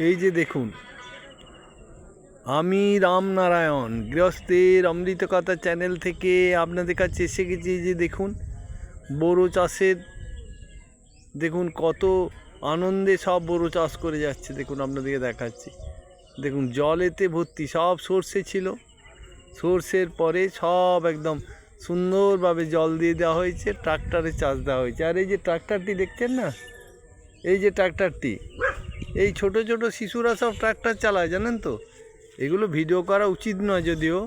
এই যে দেখুন, আমি রামনারায়ণ গৃহস্থের অমৃত কথা চ্যানেল থেকে আপনাদের কাছে এসে গেছি। যে দেখুন বোরো চাষের, দেখুন কত আনন্দে সব বোরো চাষ করে যাচ্ছে। দেখুন আপনাদেরকে দেখাচ্ছি, দেখুন জলেতে ভর্তি, সব সর্ষে ছিল, সর্ষের পরে সব একদম সুন্দরভাবে জল দিয়ে দেওয়া হয়েছে, ট্রাক্টরে চাষ দেওয়া হয়েছে। আর এই যে ট্রাক্টরটি দেখছেন না, এই যে ট্রাক্টরটি, এই ছোট ছোট শিশুরা সব ট্রাক্টর চালায়, জানেন তো। এগুলো ভিডিও করা উচিত নয় যদিও।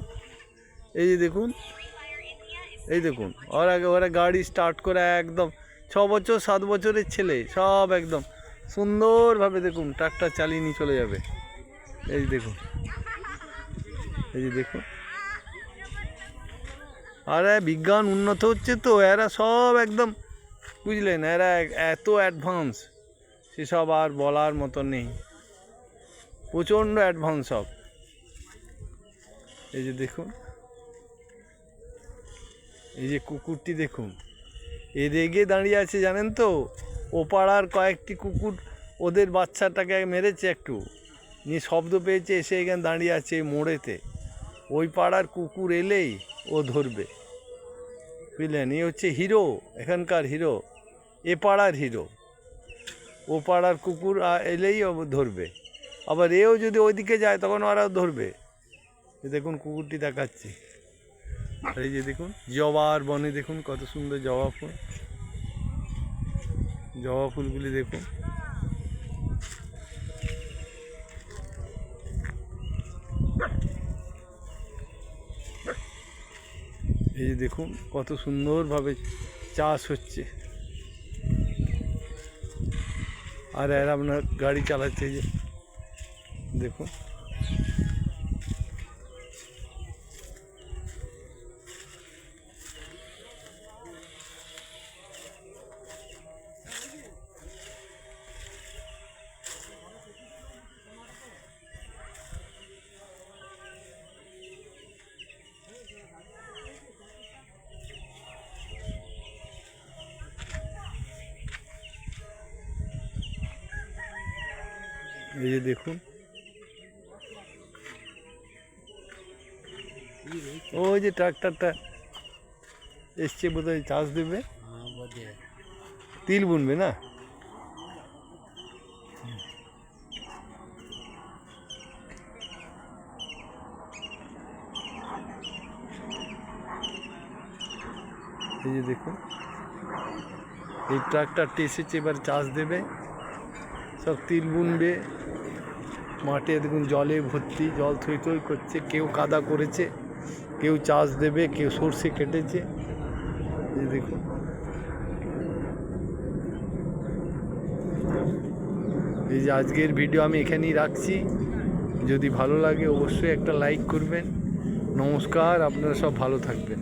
এই যে দেখুন, এই দেখুন ওরা গাড়ি স্টার্ট করে একদম 6 বছর 7 বছরের ছেলে সব একদম সুন্দরভাবে দেখুন ট্রাক্টর চালিয়ে নিয়ে চলে যাবে। এই দেখুন, এই যে দেখুন, আরে বিজ্ঞান উন্নত হচ্ছে তো, এরা সব একদম, বুঝলেন, এরা এত অ্যাডভান্স, সেসব আর বলার মতো নেই, প্রচণ্ড অ্যাডভান্স সব। এই যে দেখুন, এই যে কুকুরটি দেখুন, এ রেগে দাঁড়িয়ে আছে, জানেন তো। ও পাড়ার কয়েকটি কুকুর ওদের বাচ্চাটাকে মেরেছে, একটু নিয়ে শব্দ পেয়েছে, এসে এখানে দাঁড়িয়ে আছে এই মোড়েতে। ওই পাড়ার কুকুর এলেই ও ধরবে, বুঝলেন। এ হচ্ছে হিরো, এখানকার হিরো, এ পাড়ার হিরো। ও পাড়ার কুকুর এলেই ও ধরবে, আবার এও যদি ওইদিকে যায় তখন ওরাও ধরবে। দেখুন কুকুরটি দেখাচ্ছি। এই যে দেখুন জবার বনে, দেখুন কত সুন্দর জবা ফুল, জবা ফুলগুলি দেখুন। এই যে দেখুন কত সুন্দরভাবে চাষ হচ্ছে। আর এরা আপনার গাড়ি চালাচ্ছে, এই যে দেখুন। এই যে দেখুন, ওই যে ট্রাক্টরটা এসছে, বোধহয় চাষ দেবে, তিল বুনবে না। এই যে দেখুন, এই ট্রাক্টরটি এসেছে, এবার চাষ দেবে, সব তিল বুনবে। মাঠে দেখুন জলে ভর্তি, জল থই থই করছে, কেউ কাদা করেছে, কেউ চাষ দেবে, কেউ সর্ষে কেটেছে। এই দেখুন, এই যে আজকের ভিডিও আমি এখানেই রাখছি। যদি ভালো লাগে অবশ্যই একটা লাইক করবেন। নমস্কার, আপনারা সব ভালো থাকবেন।